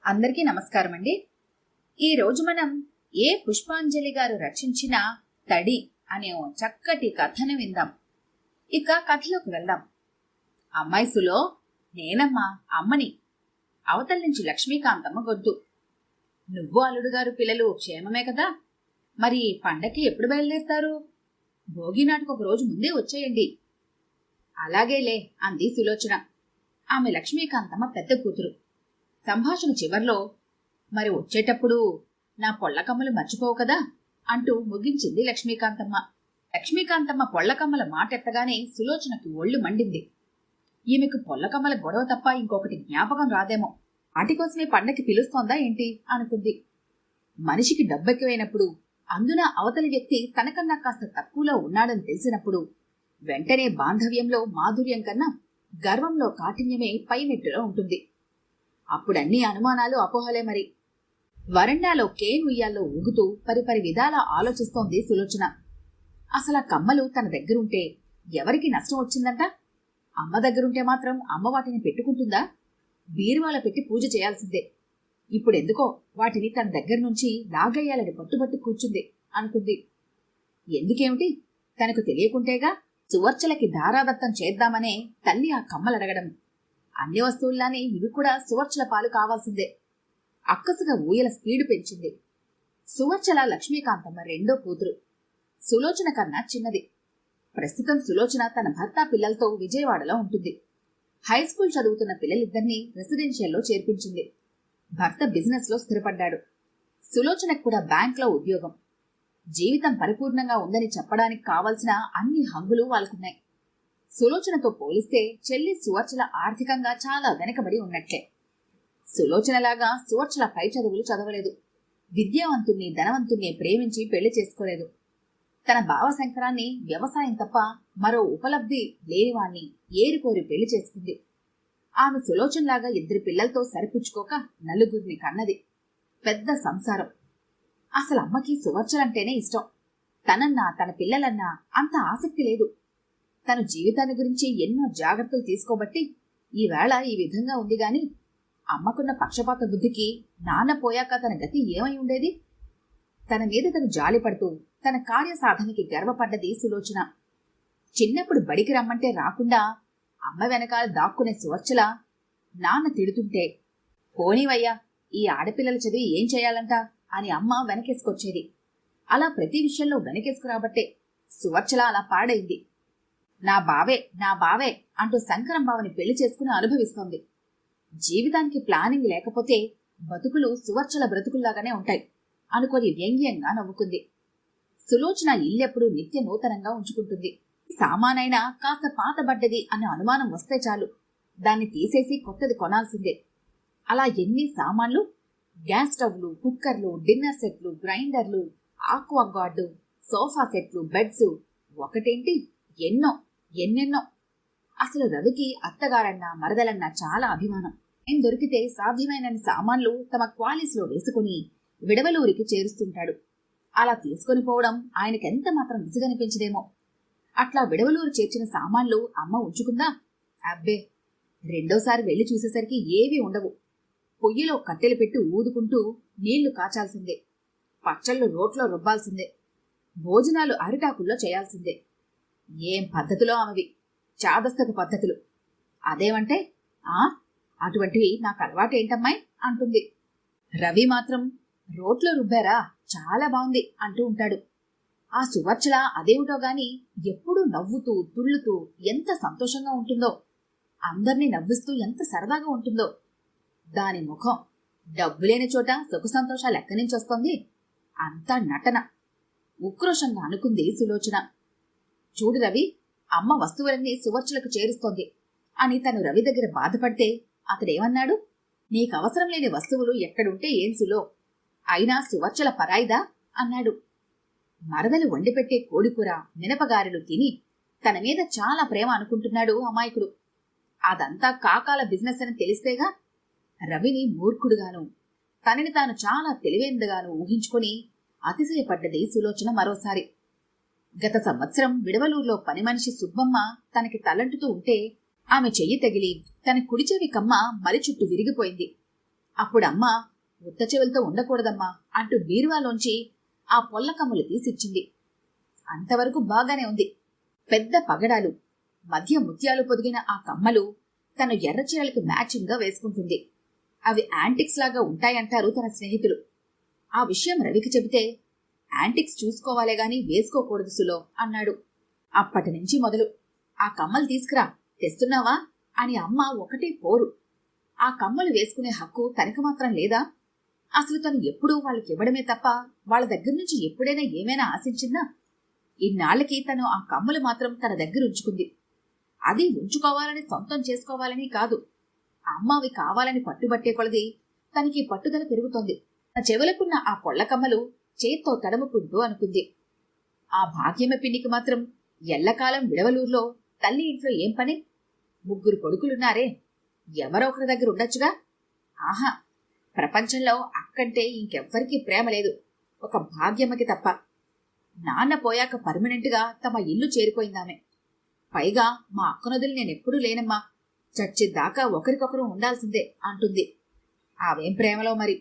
అందరికీ నమస్కారం అండి. ఈరోజు మనం ఏ పుష్పాంజలి గారు రచించిన తడి అనే ఓ చక్కటి కథను విందాం. ఇక కథలోకి వెళ్దాం. అమ్మాయి సులో, నేనమ్మా అమ్మని. అవతల నుంచి లక్ష్మీకాంతమ్మ గొంతు. నువ్వు అల్లుడు గారు పిల్లలు క్షేమమే కదా? మరి పండక్కి ఎప్పుడు బయలుదేరుతారు? భోగి నాటికి ఒక రోజు ముందే వచ్చేయండి. అలాగేలే అంది సులోచన. ఆమె లక్ష్మీకాంతమ్మ పెద్ద కూతురు. సంభాషణ చివర్లో, మరి వచ్చేటప్పుడు నా పొళ్లకమ్మలు మర్చిపోవు కదా అంటూ ముగించింది లక్ష్మీకాంతమ్మ. లక్ష్మీకాంతమ్మ పొళ్లకమ్మల మాటెత్తగానే సులోచనకి ఒళ్ళు మండింది. ఈమెకు పొళ్లకమ్మల గొడవ తప్ప ఇంకొకటి జ్ఞాపకం రాదేమో. వాటికోసమే పండక్కి పిలుస్తోందా ఏంటి అనుకుంది. మనిషికి డబ్బెక్కువైనప్పుడు, అందున అవతలి వ్యక్తి తనకన్నా కాస్త తక్కువలో ఉన్నాడని తెలిసినప్పుడు వెంటనే బాంధవ్యంలో మాధుర్యం కన్నా గర్వంలో కాఠిన్యమే పైమెట్టులో ఉంటుంది. అప్పుడన్నీ అనుమానాలు అపోహలే మరి. వరండాలో కేన్ ఉయ్యాల్లో ఊగుతూ పరిపరి విధాలా ఆలోచిస్తోంది సులోచన. అసలు ఆ కమ్మలు తన దగ్గరుంటే ఎవరికి నష్టం వచ్చిందంట? అమ్మ దగ్గరుంటే మాత్రం అమ్మ వాటిని పెట్టుకుంటుందా? బీరువాల పెట్టి పూజ చేయాల్సిందే. ఇప్పుడెందుకో వాటిని తన దగ్గర నుంచి లాగయ్యాలని పట్టుబట్టు కూర్చుంది అనుకుంది. ఎందుకేమిటి, తనకు తెలియకుంటేగా సువర్చలకి ధారాదత్తం చేద్దామనే తల్లి ఆ కమ్మలడగడం. అన్ని వస్తువుల్లానే ఇవి కూడా సువర్చల పాలు కావాల్సిందే. అక్కసుగా ఊయల స్పీడు పెంచింది. సువర్చల లక్ష్మీకాంతమ్మ రెండో కూతురు. సులోచన కన్నా చిన్నది. ప్రస్తుతం సులోచన తన భర్త పిల్లలతో విజయవాడలో ఉంటుంది. హైస్కూల్ చదువుతున్న పిల్లలిద్దరినీ రెసిడెన్షియల్లో చేర్పించింది. భర్త బిజినెస్ లో స్థిరపడ్డాడు. సులోచనకు కూడా బ్యాంక్లో ఉద్యోగం. జీవితం పరిపూర్ణంగా ఉందని చెప్పడానికి కావలసిన అన్ని హంగులు వాళ్ళకున్నాయి. సులోచనతో పోలిస్తే చెల్లి సువర్చల ఆర్థికంగా చాలా వెనకబడి ఉన్నట్లే. సులోచనలాగా సువర్చల పై చదువులు చదవలేదు. విద్యావంతుణ్ణి ధనవంతుణ్ణి ప్రేమించి పెళ్లి చేసుకోలేదు. తన బావ శంకరాన్ని వ్యవసాయం తప్ప మరో ఉపలబ్ధి లేనివాణ్ణి ఏరికోరి పెళ్లి చేసుకుంది. ఆమె సులోచనలాగా 2 పిల్లలతో సరిపుచ్చుకోక నలుగురిని కన్నది. పెద్ద సంసారం. అసలు అమ్మకి సువర్చలంటేనే ఇష్టం. తనన్నా తన పిల్లలన్నా అంత ఆసక్తి లేదు. తన జీవితాన్ని గురించి ఎన్నో జాగ్రత్తలు తీసుకోబట్టి ఈవేళ ఈ విధంగా ఉంది గాని, అమ్మకున్న పక్షపాత బుద్ధికి నాన్న పోయాక తన గతి ఏమై ఉండేది? తన మీద తను జాలిపడుతూ తన కార్యసాధనకి గర్వపడ్డది సులోచన. చిన్నప్పుడు బడికి రమ్మంటే రాకుండా అమ్మ వెనకాల దాక్కునే సువర్చల నాన్న తిడుతుంటే, పోనీవయ్యా, ఈ ఆడపిల్లల చదివి ఏం చేయాలంట అని అమ్మ వెనకేసుకొచ్చేది. అలా ప్రతి విషయంలో వెనకేసుకురాబట్టే సువర్చల అలా పాడైంది. నా బావే అంటూ శంకరం బావని పెళ్లి చేసుకుని అనుభవిస్తోంది. జీవితానికి ప్లానింగ్ లేకపోతే బతుకులు సువర్చల బ్రతుకుల్లాగానే ఉంటాయి అనుకొని వ్యంగ్యంగా నవ్వుకుంది. సులోచన ఇల్లెప్పుడు నిత్య నూతనంగా ఉంచుకుంటుంది. సామానైనా కాస్త పాతబడ్డది అనే అనుమానం వస్తే చాలు, దాన్ని తీసేసి కొత్తది కొనాల్సిందే. అలా ఎన్ని సామాన్లు! గ్యాస్ స్టవ్లు, కుక్కర్లు, డిన్నర్ సెట్లు, గ్రైండర్లు, ఆక్వాగార్డు, సోఫా సెట్లు, బెడ్స్, ఒకటేంటి ఎన్నెన్నో. అసలు రవికి అత్తగారన్నా మరదలన్నా చాలా అభిమానం. ఏం దొరికితే సాధ్యమైనన్ని సామాన్లు తమ క్వాలీస్లో వేసుకుని విడవలూరికి చేరుస్తుంటాడు. అలా తీసుకొని పోవడం ఆయనకెంత మాత్రం విసుగనిపించదేమో. అట్లా విడవలూరు చేర్చిన సామాన్లు అమ్మ ఉంచుకుందా? అబ్బే, రెండోసారి వెళ్లి చూసేసరికి ఏవీ ఉండవు. పొయ్యిలో కట్టెలు పెట్టి ఊదుకుంటూ నీళ్లు కాచాల్సిందే. పచ్చళ్ళు రోట్లో రుబ్బాల్సిందే. భోజనాలు అరిటాకుల్లో చేయాల్సిందే. ఏం పద్ధతులో ఆమెవి, చాదస్తపు పద్ధతులు. అదేమంటే, అటువంటివి నాకు అలవాటేంటమ్మాయి అంటుంది. రవి మాత్రం రోట్లో రుబ్బారా, చాలా బాగుంది అంటూ ఉంటాడు. ఆ సువర్చల అదేమిటో గాని ఎప్పుడూ నవ్వుతూ తుళ్ళుతూ ఎంత సంతోషంగా ఉంటుందో, అందర్నీ నవ్విస్తూ ఎంత సరదాగా ఉంటుందో. దాని ముఖం డబ్బులేని చోట సుఖ సంతోషాలు ఎక్కడి నుంచి వస్తోంది? అంతా నటన. ఉక్రోషంగా అనుకుంది సులోచన. చూడు రవి, అమ్మ వస్తువులన్నీ సువర్చలకు చేరుస్తోంది అని తను రవి దగ్గర బాధపడితే అతడేమన్నాడు? నీకవసరం లేని వస్తువులు ఎక్కడుంటే ఏం సులో, అయినా సువర్చల పరాయిదా అన్నాడు. మరదలు వండిపెట్టే కోడికూర, మినపగారెలు తిని తన మీద చాలా ప్రేమ అనుకుంటున్నాడు అమాయకుడు. అదంతా కాకాల బిజినెస్ అని తెలిస్తేగా. రవిని మూర్ఖుడుగాను, తనని తాను చాలా తెలివైనదిగాను ఊహించుకొని అతిశయపడ్డది సులోచన మరోసారి. గత సంవత్సరం విడవలూరులో పని మనిషి సుబ్బమ్మ తనకి తలంటుతూ ఉంటే ఆమె చెయ్యి తగిలి తన కుడిచెవి కమ్మ మలి చుట్టూ విరిగిపోయింది. అప్పుడమ్మ ఉత్త చెవులతో ఉండకూడదమ్మా అంటూ బీరువాలోంచి ఆ పొల్ల కమ్మలు తీసిచ్చింది. అంతవరకు బాగానే ఉంది. పెద్ద పగడాలు, మధ్య ముత్యాలు పొదిగిన ఆ కమ్మలు తను ఎర్ర చీరలకు మ్యాచింగ్ గా వేసుకుంటుంది. అవి యాంటిక్స్ లాగా ఉంటాయంటారు తన స్నేహితులు. ఆ విషయం రవికి చెబితే, యాంటిక్స్ చూసుకోవాలే గాని వేసుకోకూడదు సులో అన్నాడు. అప్పటినుంచి మొదలు, ఆ కమ్మలు తీసుకురా, తెస్తున్నావా అని అమ్మ ఒకటే పోరు. ఆ కమ్మలు వేసుకునే హక్కు తనకు మాత్రం లేదా? అసలు తను ఎప్పుడూ వాళ్ళకివ్వడమే తప్ప వాళ్ళ దగ్గర నుంచి ఎప్పుడైనా ఏమైనా ఆశించిందా? ఇన్నాళ్లకి తను ఆ కమ్మలు మాత్రం తన దగ్గర ఉంచుకుంది. అది ఉంచుకోవాలని, సొంతం చేసుకోవాలని కాదు. అమ్మ అవి కావాలని పట్టుబట్టే కొలది తనకి పట్టుదల పెరుగుతోంది. తన చెవులకున్న ఆ పొళ్ల కమ్మలు చేత్తో తడముకుంటూ అనుకుంది. ఆ భాగ్యమ పిన్నికి మాత్రం ఎల్లకాలం విడవలూరులో తల్లి ఇంట్లో ఏం పని? 3 కొడుకులున్నారే, ఎవరో ఒకరి దగ్గర ఉండొచ్చుగా. ఆహా, ప్రపంచంలో అక్కంటే ఇంకెవ్వరికీ ప్రేమ లేదు, ఒక భాగ్యమ్మకి తప్ప. నాన్న పోయాక పర్మనెంట్గా తమ ఇల్లు చేరిపోయిందామె. పైగా మా అక్కనొదిలి నేనెప్పుడూ లేనమ్మా, చచ్చిద్దాకా ఒకరికొకరు ఉండాల్సిందే అంటుంది. ఆవేం ప్రేమలో మరి.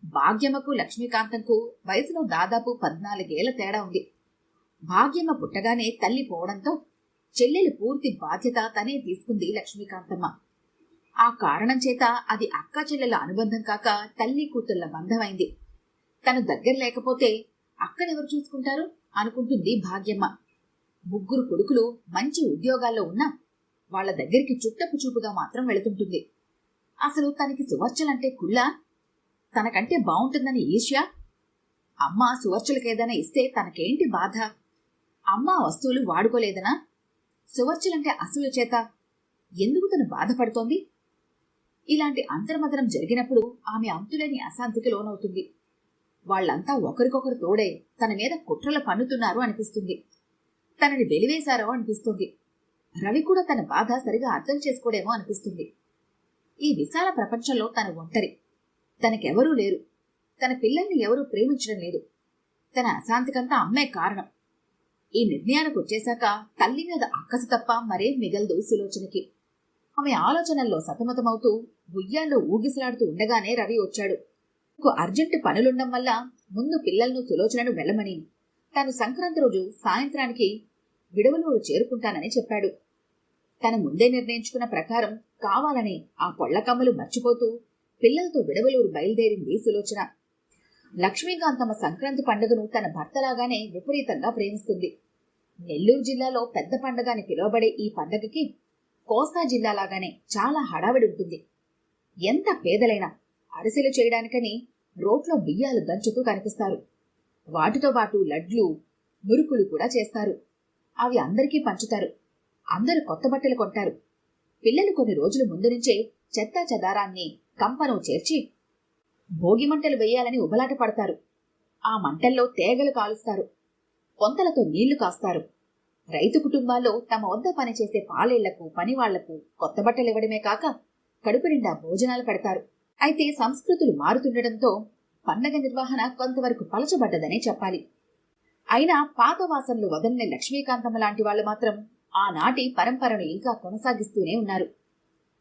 భాగ్యమ్మకు లక్ష్మీకాంతంకు వయసులో దాదాపు 14 ఏళ్ల తేడా ఉంది. భాగ్యమ్మ పుట్టగానే తల్లి పోవడంతో చెల్లెలు పూర్తి బాధ్యత తనే తీసుకుంది లక్ష్మీకాంతమ్మ. ఆ కారణం చేత అది అక్కా చెల్లెల అనుబంధం కాక తల్లి కూతుళ్ల బంధమైంది. తను దగ్గర లేకపోతే అక్కడెవరు చూసుకుంటారు అనుకుంటుంది భాగ్యమ్మ. 3 కొడుకులు మంచి ఉద్యోగాల్లో ఉన్నా వాళ్ల దగ్గరికి చుట్టపు చూపుగా మాత్రం వెళుతుంటుంది. అసలు తనకి సువర్చలంటే కుళ్ళా? తనకంటే బావుంటుందని ఈర్ష్య? అమ్మ సువర్చలకేదైనా ఇస్తే తనకేంటి బాధ? అమ్మ వస్తువులు వాడుకోలేదనా? సువర్చలంటే అసలు చేత ఎందుకు తను బాధపడుతోంది? ఇలాంటి అంతర్మదనం జరిగినప్పుడు ఆమె అంతులేని అశాంతికి లోనవుతుంది. వాళ్లంతా ఒకరికొకరు తోడే తన మీద కుట్రలు పన్నుతున్నారు అనిపిస్తుంది. తనని వెలివేశారో అనిపిస్తుంది. రవి కూడా తన బాధ సరిగా అర్థం చేసుకోడేమో అనిపిస్తుంది. ఈ విశాల ప్రపంచంలో తన ఒంటరి. తనకెవరూ లేరు. తన పిల్లల్ని ఎవరూ ప్రేమించడం లేదు. తన అశాంతికంతా అమ్మే కారణం. ఈ నిర్ణయానికి వచ్చేశాక తల్లి మీద అక్కసు తప్ప మరేం మిగలదు సులోచనకి. ఆమె ఆలోచనల్లో సతమతమవుతూ ఉయ్యాల్లో ఊగిసలాడుతూ ఉండగానే రవి వచ్చాడు. అర్జెంటు పనులుండం వల్ల ముందు పిల్లలను సులోచనను వెళ్లమని, తాను సంక్రాంతి రోజు సాయంత్రానికి విడవలూరు చేరుకుంటానని చెప్పాడు. తన ముందే నిర్ణయించుకున్న ప్రకారం కావాలని ఆ పొళ్లకమ్మలు మర్చిపోతూ పిల్లలతో విడవలూరు బయలుదేరింది సులోచన. లక్ష్మీకాంతమ్మ సంక్రాంతి పండుగను తన భర్తలాగానే విపరీతంగా ప్రేమిస్తుంది. నెల్లూరు జిల్లాలో పెద్ద పండుగ అని పిలువబడే ఈ పండుగకి కోస్తా జిల్లాలాగానే చాలా హడావిడి ఉంటుంది. ఎంత పేదలైనా అరిసెలు చేయడానికని రోట్లో బియ్యాలు దంచుతూ కనిపిస్తారు. వాటితో పాటు లడ్లు, మురుకులు కూడా చేస్తారు. అవి అందరికీ పంచుతారు. అందరూ కొత్త బట్టలు కొంటారు. పిల్లలు కొన్ని రోజుల ముందు నుంచే చెత్తా చెదారాన్ని కంపను చేర్చి భోగి మంటలు వేయాలని ఉబలాట పడతారు. ఆ మంటల్లో తేగలు కాలుస్తారు. పొంతలతో నీళ్లు కాస్తారు. రైతు కుటుంబాల్లో తమ వద్ద పనిచేసే పాలేళ్లకు, పనివాళ్లకు కొత్త బట్టలు ఇవ్వడమే కాక కడుపు నిండా భోజనాలు పెడతారు. అయితే సంస్కృతులు మారుతుండటంతో పండగ నిర్వహణ కొంతవరకు పలచబడ్డదనే చెప్పాలి. అయినా పాత వాసనలు వదలని లక్ష్మీకాంతమ్మ లాంటి వాళ్లు మాత్రం ఆనాటి పరంపరను ఇంకా కొనసాగిస్తూనే ఉన్నారు.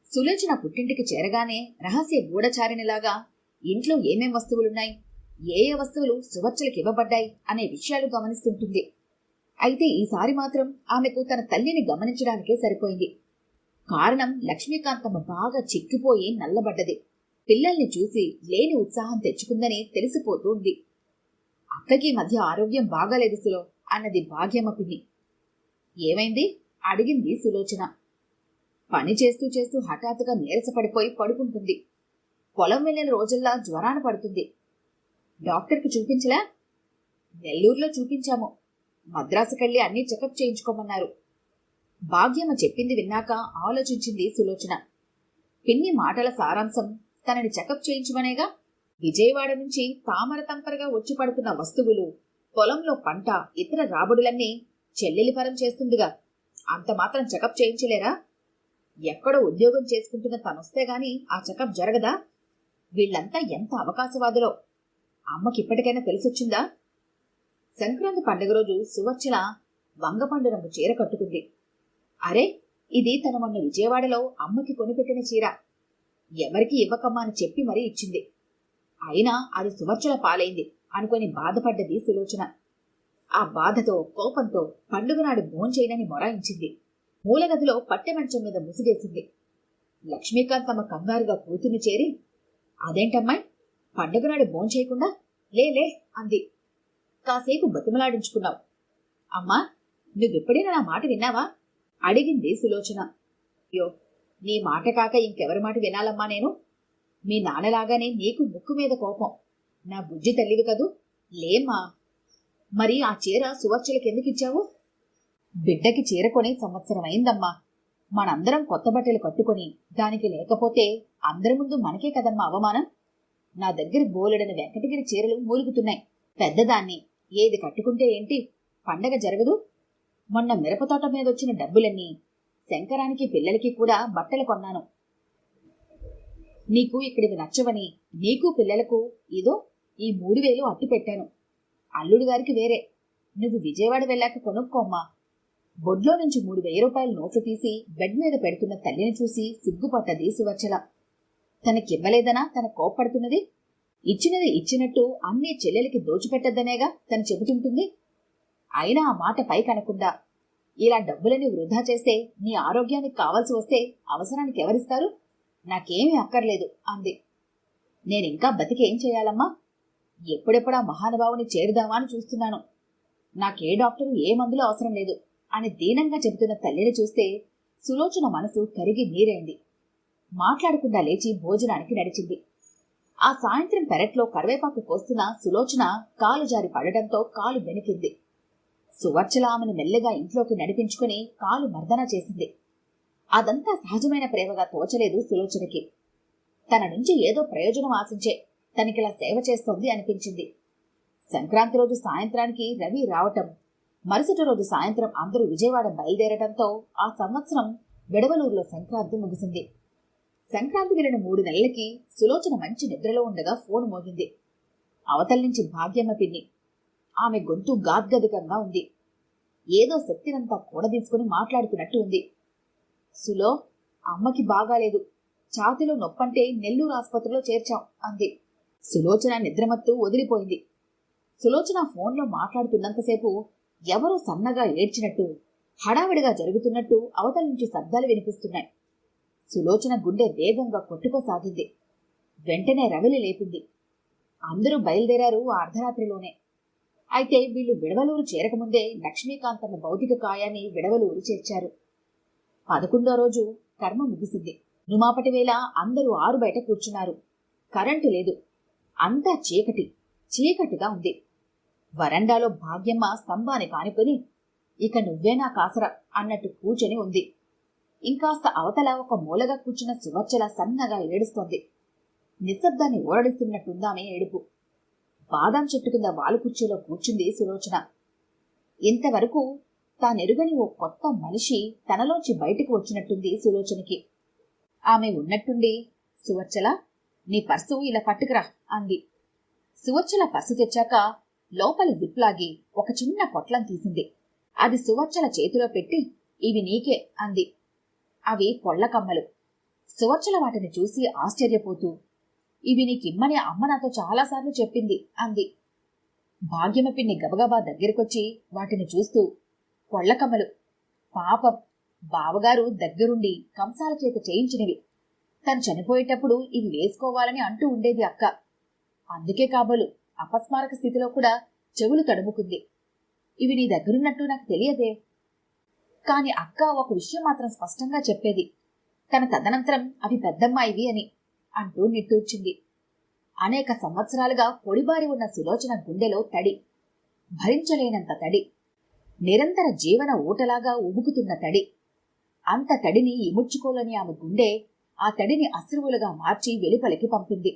సులోచన పుట్టింటికి చేరగానే రహస్య గూఢచారినిలాగా ఇంట్లో ఏమేం వస్తువులున్నాయి, ఏ ఏ వస్తువులు సువర్చలకి ఇవ్వబడ్డాయి అనే విషయాలు గమనిస్తుంటుంది. అయితే ఈసారి మాత్రం ఆమెకు తన తల్లిని గమనించడానికే సరిపోయింది. కారణం లక్ష్మీకాంతమ్మ బాగా చిక్కిపోయి నల్లబడ్డది. పిల్లల్ని చూసి లేని ఉత్సాహం తెచ్చుకుందని తెలిసిపోతూ ఉంది. అక్కకి మధ్య ఆరోగ్యం బాగాలేదు సులో అన్నది భాగ్యమ్మ పిన్ని. ఏమైంది అడిగింది సులోచన. పని చేస్తూ చేస్తూ హఠాత్తుగా నీరసపడిపోయి పడుకుంటుంది. పొలం వెళ్ళిన రోజుల్లా జ్వరాన పడుతుంది. డాక్టర్కి చూపించలా? నెల్లూరులో చూపించాము. మద్రాసుకెళ్లి అన్నీ చెకప్ చేయించుకోమన్నారు. భాగ్యమ్మ చెప్పింది విన్నాక ఆలోచించింది సులోచన. పిన్ని మాటల సారాంశం తనని చెకప్ చేయించమనేగా. విజయవాడ నుంచి తామర తంపరగా వచ్చి పడుతున్న వస్తువులు, పొలంలో పంట, ఇతర రాబడులన్నీ చెల్లెలి పరం చేస్తుందిగా. అంత మాత్రం చెకప్ చేయించలేరా? ఎక్కడో ఉద్యోగం చేసుకుంటున్న తనొస్తే గాని ఆ చెకప్ జరగదా? వీళ్లంతా ఎంత అవకాశవాదులో అమ్మకిప్పటికైనా తెలిసొచ్చిందా? సంక్రాంతి పండుగ రోజు సువర్చల వంగపండు రంగు చీర కట్టుకుంది. అరే, ఇది తన మొన్న విజయవాడలో అమ్మకి కొనిపెట్టిన చీర. ఎవరికి ఇవ్వకమ్మా అని చెప్పి మరీ ఇచ్చింది. అయినా అది సువర్చల పాలైంది అనుకొని బాధపడ్డది సులోచన. ఆ బాధతో కోపంతో పండుగ నాడు భోంచేయనని మొరాయించింది. మూలగదిలో పట్టె మంచం మీద ముసుగేసింది. లక్ష్మీకాంత్ తమ కంగారుగా కూతుర్ని చేరి, అదేంటమ్మాయి, పండుగ నాడు భోంచేయకుండా లేలే అంది. కాసేపు బతిమలాడించుకున్నావు. అమ్మా, నువ్వెప్పుడైనా నా మాట విన్నావా అడిగింది సులోచన. అయ్యో, నీ మాట కాక ఇంకెవరి మాట వినాలమ్మా నేను? మీ నాన్నలాగానే నీకు ముక్కు మీద కోపం. నా బుజ్జి తల్లివి కదూ, లేమ్మా. మరి ఆ చీర సువర్చలకెందుకిచ్చావు? బిడ్డకి చీర కొని సంవత్సరం అయిందమ్మా. మనందరం కొత్త బట్టలు కట్టుకొని దానికి లేకపోతే అందరి ముందు మనకే కదమ్మా అవమానం. నా దగ్గర బోలెడని వెంకటగిరి చీరలు మూలుగుతున్నాయి. పెద్దదాన్ని ఏది కట్టుకుంటే ఏంటి, పండగ జరగదు? మొన్న మిరపతోట మీదొచ్చిన డబ్బులన్నీ శంకరానికి పిల్లలకి కూడా బట్టలు కొన్నాను. నీకు ఇక్కడివి నచ్చవని నీకు పిల్లలకు ఇదో ఈ 3000 అట్టు పెట్టాను. అల్లుడు గారికి వేరే. నువ్వు విజయవాడ వెళ్ళాక కొనుక్కోమ్మా. బొడ్లో నుంచి 3000 రూపాయల నోట్లు తీసి బెడ్ మీద పెడుతున్న తల్లిని చూసి సిగ్గుపట్టది సువర్చల. తనకివ్వలేదనా తన కోప్పడుతున్నది? ఇచ్చినది ఇచ్చినట్టు అన్నీ చెల్లెలికి దోచిపెట్టద్దనేగా తను చెబుతుంటుంది. అయినా ఆ మాట పైకనకుండా, ఇలా డబ్బులని వృధా చేస్తే నీ ఆరోగ్యానికి కావాల్సి వస్తే అవసరానికి ఎవరిస్తారు? నాకేమీ అక్కర్లేదు అంది. నేనింకా బతికేం చేయాలమ్మా? ఎప్పుడెప్పుడా మహానుభావుని చేరుదామా అని చూస్తున్నాను. నాకే డాక్టరు ఏ మందులు అవసరం లేదు అని దీనంగా చెబుతున్న తల్లిని చూస్తే సులోచన మనసు కరిగి నీరైంది. మాట్లాడకుండా లేచి భోజనానికి నడిచింది. ఆ సాయంత్రం పెరట్లో కరివేపాకు కోస్తున్న సులోచన కాలు జారి పడటంతో కాలు బెనికింది. సువర్చల ఆమెను మెల్లగా ఇంట్లోకి నడిపించుకుని కాలు మర్దన చేసింది. అదంతా సహజమైన ప్రేమగా తోచలేదు సులోచనకి. తన నుంచి ఏదో ప్రయోజనం ఆశించే తనకిలా సేవ చేస్తోంది అనిపించింది. సంక్రాంతి రోజు సాయంత్రానికి రవి రావటం, మరుసటి రోజు సాయంత్రం అందరూ విజయవాడ బయలుదేరటంతో ఆ సంవత్సరం విడవలూరులో సంక్రాంతి ముగిసింది. సంక్రాంతి వెళ్ళిన 3 నెలలకి సులోచన మంచి నిద్రలో ఉండగా ఫోన్ మోగింది. అవతల నుంచి భాగ్యమ్మ పిన్ని. ఆమె గొంతు గాద్గదికంగా ఉంది. ఏదో శక్తినంతా కూడదీసుకుని మాట్లాడుతున్నట్టు ఉంది. సులో, అమ్మకి బాగాలేదు. ఛాతిలో నొప్పంటే నెల్లూరు ఆసుపత్రిలో చేర్చాం అంది. సులోచన నిద్రమత్తు వదిలిపోయింది. సులోచన ఫోన్లో మాట్లాడుతున్నంతసేపు ఎవరో సన్నగా ఏడ్చినట్టు, హడావిడిగా జరుగుతున్నట్టు అవతల నుంచి శబ్దాలు వినిపిస్తున్నాయి. సులోచన గుండె వేగంగా కొట్టుకోసాగింది. వెంటనే రవిలి లేపింది. అందరూ బయలుదేరారు ఆ అర్ధరాత్రిలోనే. అయితే వీళ్లు విడవలూరు చేరకముందే లక్ష్మీకాంతమ్మ భౌతిక కాయాన్ని విడవలూరు చేర్చారు. 11వ రోజు కర్మ ముగిసింది. నుమాపటి వేళ అందరూ ఆరు బయట కూర్చున్నారు. కరెంటు లేదు. అంతా చీకటిగా ఉంది. వరండాలో భాగ్యమ్మ స్తంభాన్ని కానుకొని, ఇక నువ్వేనా కాసరా అన్నట్టు కూర్చొని ఉంది. ఇంకాస్త అవతల ఒక మూలగా కూర్చున్న సువర్చల సన్నగా ఏడుస్తోంది. నిశ్శబ్దాన్ని ఓరడిస్తున్నట్టుందామె ఏడుపు. బాదాం చెట్టు కింద వాలు కుర్చీలో కూర్చుంది సులోచన. ఇంతవరకు తానెరుగని ఓ కొత్త మనిషి తనలోంచి బయటకు వచ్చినట్టుంది సులోచనకి. ఆమె ఉన్నట్టుండి, సువర్చల, నీ పర్సు ఇలా పట్టుకురా అంది. సువర్చల పర్సు తెచ్చాక లోపల జిప్లాగి ఒక చిన్న పొట్లం తీసింది. అది సువర్చల చేతిలో పెట్టి, ఇవి నీకే అంది. అవి పొళ్లకమ్మలు. సువర్చల వాటిని చూసి ఆశ్చర్యపోతూ, ఇవి నీకిమ్మని అమ్మ నాతో చాలాసార్లు చెప్పింది అంది. భాగ్యమ పిన్ని గబగబా దగ్గరికొచ్చి వాటిని చూస్తూ, పొళ్లకమ్మలు, పాపం, బావగారు దగ్గరుండి కంసాల చేత చేయించినవి. తను చనిపోయేటప్పుడు ఇవి వేసుకోవాలని అంటూ ఉండేది అక్క. అందుకే కాబోలు అపస్మారక స్థితిలో కూడా చెవులు తడుముకుంది. ఇవి నీ దగ్గరున్నట్టు నాకు తెలియదే. కాని అక్క ఒక విషయం మాత్రం స్పష్టంగా చెప్పేది, తన తదనంతరం అవి పెద్దమ్మాయివి అని అంటూ నిట్టూర్చింది. అనేక సంవత్సరాలుగా పొడిబారి ఉన్న సులోచన గుండెలో తడి, భరించలేనంత తడి, నిరంతర జీవన ఊటలాగా ఉబుకుతున్న తడి. అంత తడిని ఇముడ్చుకోలేని ఆమె గుండె ఆ తడిని అశ్రువులుగా మార్చి వెలుపలికి పంపింది.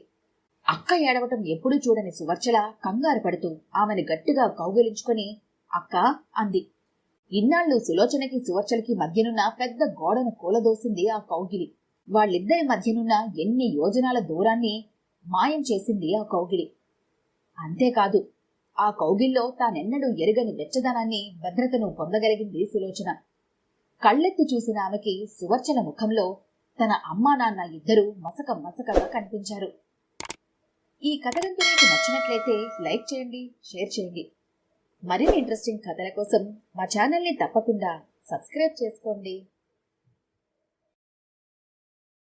అక్క ఏడవటం ఎప్పుడూ చూడని సువర్చల కంగారు పడుతూ ఆమెను గట్టిగా కౌగిలించుకొని, అక్క అంది. ఇన్నాళ్లు సులోచనకి సువర్చలకి మధ్యనున్న పెద్ద గోడను కూలదోసింది ఆ కౌగిలి. వాళ్ళిద్దరి మధ్యనున్న ఎన్ని యోజనాల దూరాన్ని మాయం చేసింది ఆ కౌగిలి. అంతేకాదు, ఆ కౌగిల్లో తానెన్నడూ ఎరుగని వెచ్చదనాన్ని, భద్రతను పొందగలిగింది సులోచన. కళ్ళెత్తి చూసిన ఆమెకి సువర్చల ముఖంలో తన అమ్మా నాన్న ఇద్దరూ మసకగా కనిపించారు. ఈ కథ కనుక మీకు నచ్చినట్లయితే లైక్ చేయండి, షేర్ చేయండి. మరిన్ని ఇంట్రెస్టింగ్ కథల కోసం మా ఛానల్ని తప్పకుండా సబ్స్క్రైబ్ చేసుకోండి.